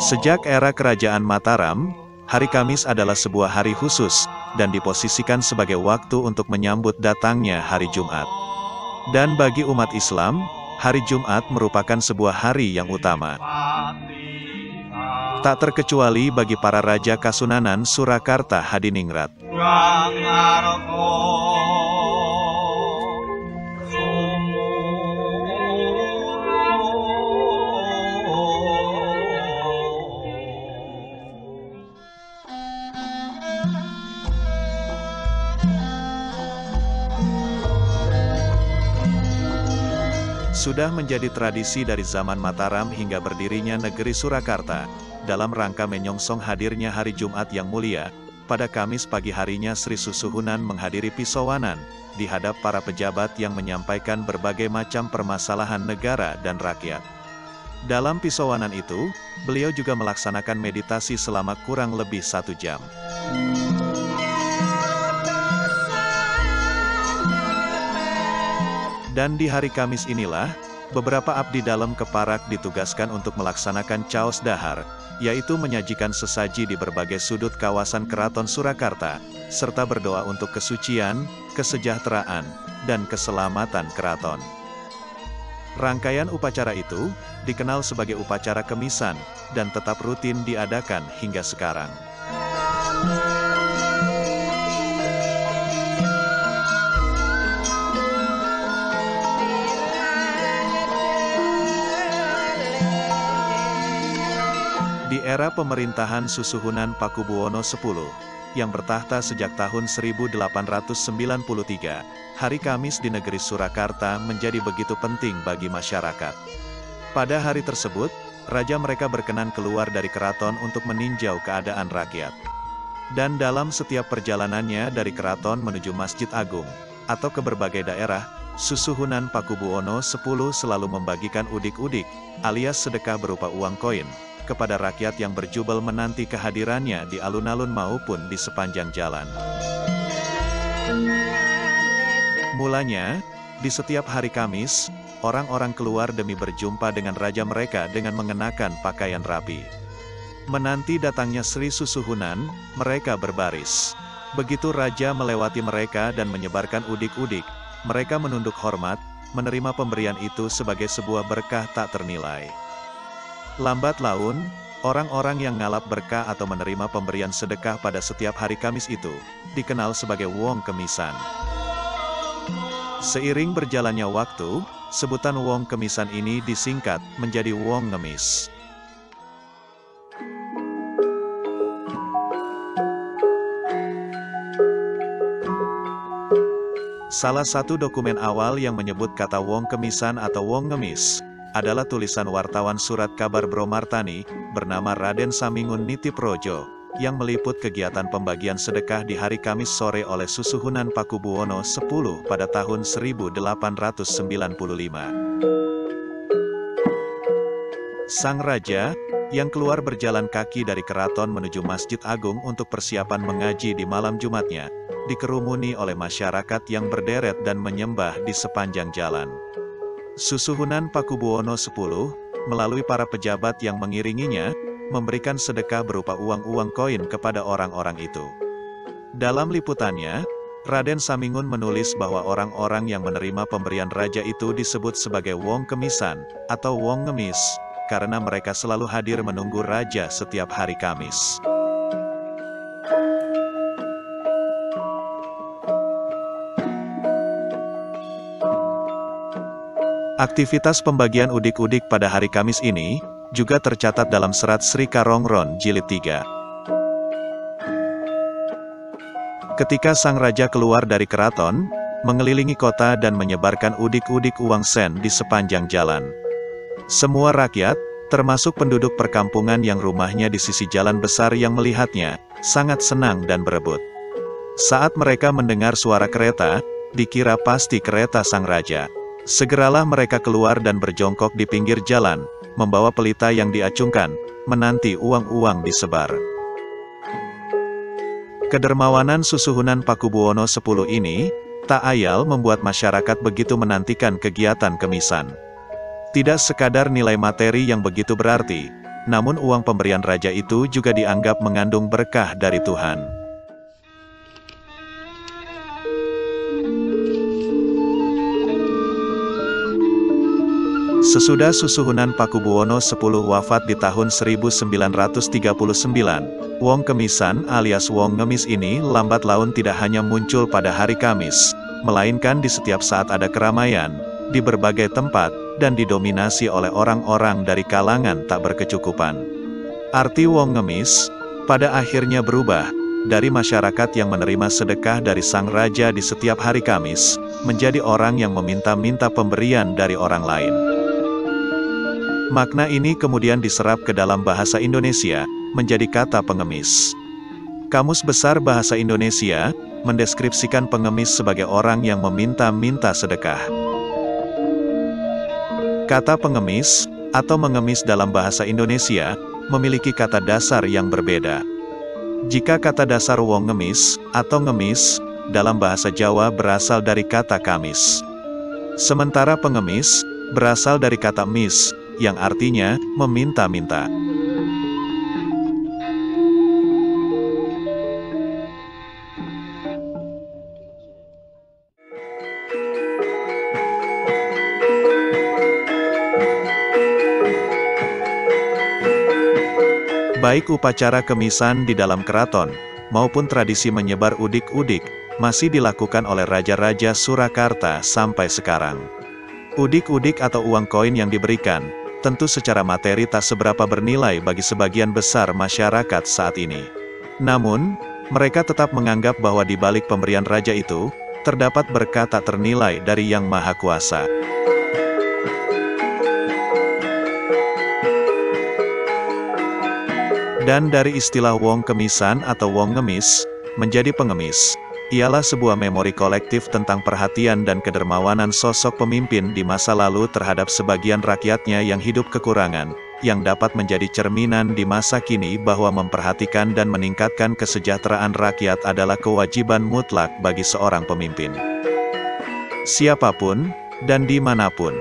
Sejak era Kerajaan Mataram, hari Kamis adalah sebuah hari khusus, dan diposisikan sebagai waktu untuk menyambut datangnya hari Jumat. Dan bagi umat Islam, hari Jumat merupakan sebuah hari yang utama. Tak terkecuali bagi para Raja Kasunanan Surakarta Hadiningrat. Sudah menjadi tradisi dari zaman Mataram hingga berdirinya negeri Surakarta, dalam rangka menyongsong hadirnya hari Jumat yang mulia, pada Kamis pagi harinya Sri Susuhunan menghadiri pisowanan, di hadap para pejabat yang menyampaikan berbagai macam permasalahan negara dan rakyat. Dalam pisowanan itu, beliau juga melaksanakan meditasi selama kurang lebih 1 jam. Dan di hari Kamis inilah, beberapa abdi dalam keparak ditugaskan untuk melaksanakan caos dahar, yaitu menyajikan sesaji di berbagai sudut kawasan Keraton Surakarta, serta berdoa untuk kesucian, kesejahteraan, dan keselamatan keraton. Rangkaian upacara itu, dikenal sebagai upacara kemisan, dan tetap rutin diadakan hingga sekarang. Di era pemerintahan Susuhunan Pakubuwono X, yang bertahta sejak tahun 1893, hari Kamis di negeri Surakarta menjadi begitu penting bagi masyarakat. Pada hari tersebut, raja mereka berkenan keluar dari keraton untuk meninjau keadaan rakyat. Dan dalam setiap perjalanannya dari keraton menuju Masjid Agung, atau ke berbagai daerah, Susuhunan Pakubuwono X selalu membagikan udik-udik, alias sedekah berupa uang koin, kepada rakyat yang berjubel menanti kehadirannya di alun-alun maupun di sepanjang jalan. Mulanya, di setiap hari Kamis, orang-orang keluar demi berjumpa dengan raja mereka dengan mengenakan pakaian rapi. Menanti datangnya Sri Susuhunan, mereka berbaris. Begitu raja melewati mereka dan menyebarkan udik-udik, mereka menunduk hormat, menerima pemberian itu sebagai sebuah berkah tak ternilai. Lambat laun, orang-orang yang ngalap berkah atau menerima pemberian sedekah pada setiap hari Kamis itu, dikenal sebagai wong kemisan. Seiring berjalannya waktu, sebutan wong kemisan ini disingkat menjadi wong ngemis. Salah satu dokumen awal yang menyebut kata wong kemisan atau wong ngemis, adalah tulisan wartawan surat kabar Bromartani, bernama Raden Samingun Nitiprojo, yang meliput kegiatan pembagian sedekah di hari Kamis sore oleh Susuhunan Pakubuwono X pada tahun 1895. Sang raja, yang keluar berjalan kaki dari keraton menuju Masjid Agung untuk persiapan mengaji di malam Jumatnya, dikerumuni oleh masyarakat yang berderet dan menyembah di sepanjang jalan. Susuhunan Pakubuwono X, melalui para pejabat yang mengiringinya, memberikan sedekah berupa uang-uang koin kepada orang-orang itu. Dalam liputannya, Raden Samingun menulis bahwa orang-orang yang menerima pemberian raja itu disebut sebagai wong kemisan, atau wong ngemis, karena mereka selalu hadir menunggu raja setiap hari Kamis. Aktivitas pembagian udik-udik pada hari Kamis ini, juga tercatat dalam serat Sri Karongron Jilid 3. Ketika sang raja keluar dari keraton, mengelilingi kota dan menyebarkan udik-udik uang sen di sepanjang jalan. Semua rakyat, termasuk penduduk perkampungan yang rumahnya di sisi jalan besar yang melihatnya, sangat senang dan berebut. Saat mereka mendengar suara kereta, dikira pasti kereta sang raja. Segeralah mereka keluar dan berjongkok di pinggir jalan, membawa pelita yang diacungkan, menanti uang-uang disebar. Kedermawanan Susuhunan Pakubuwono X ini, tak ayal membuat masyarakat begitu menantikan kegiatan kemisan. Tidak sekadar nilai materi yang begitu berarti, namun uang pemberian raja itu juga dianggap mengandung berkah dari Tuhan. Sesudah Susuhunan Pakubuwono X wafat di tahun 1939, Wong Kemisan alias Wong Ngemis ini lambat laun tidak hanya muncul pada hari Kamis, melainkan di setiap saat ada keramaian, di berbagai tempat, dan didominasi oleh orang-orang dari kalangan tak berkecukupan. Arti Wong Ngemis, pada akhirnya berubah, dari masyarakat yang menerima sedekah dari sang raja di setiap hari Kamis, menjadi orang yang meminta-minta pemberian dari orang lain. Makna ini kemudian diserap ke dalam bahasa Indonesia, menjadi kata pengemis. Kamus Besar Bahasa Indonesia, mendeskripsikan pengemis sebagai orang yang meminta-minta sedekah. Kata pengemis, atau mengemis dalam bahasa Indonesia, memiliki kata dasar yang berbeda. Jika kata dasar wong ngemis, atau ngemis, dalam bahasa Jawa berasal dari kata kamis. Sementara pengemis, berasal dari kata mis, yang artinya, meminta-minta. Baik upacara kemisan di dalam keraton, maupun tradisi menyebar udik-udik, masih dilakukan oleh raja-raja Surakarta sampai sekarang. Udik-udik atau uang koin yang diberikan, tentu secara materi tak seberapa bernilai bagi sebagian besar masyarakat saat ini. Namun, mereka tetap menganggap bahwa di balik pemberian raja itu, terdapat berkah tak ternilai dari Yang Maha Kuasa. Dan dari istilah wong kemisan atau wong ngemis, menjadi pengemis, ialah sebuah memori kolektif tentang perhatian dan kedermawanan sosok pemimpin di masa lalu terhadap sebagian rakyatnya yang hidup kekurangan, yang dapat menjadi cerminan di masa kini bahwa memperhatikan dan meningkatkan kesejahteraan rakyat adalah kewajiban mutlak bagi seorang pemimpin. Siapapun, dan dimanapun.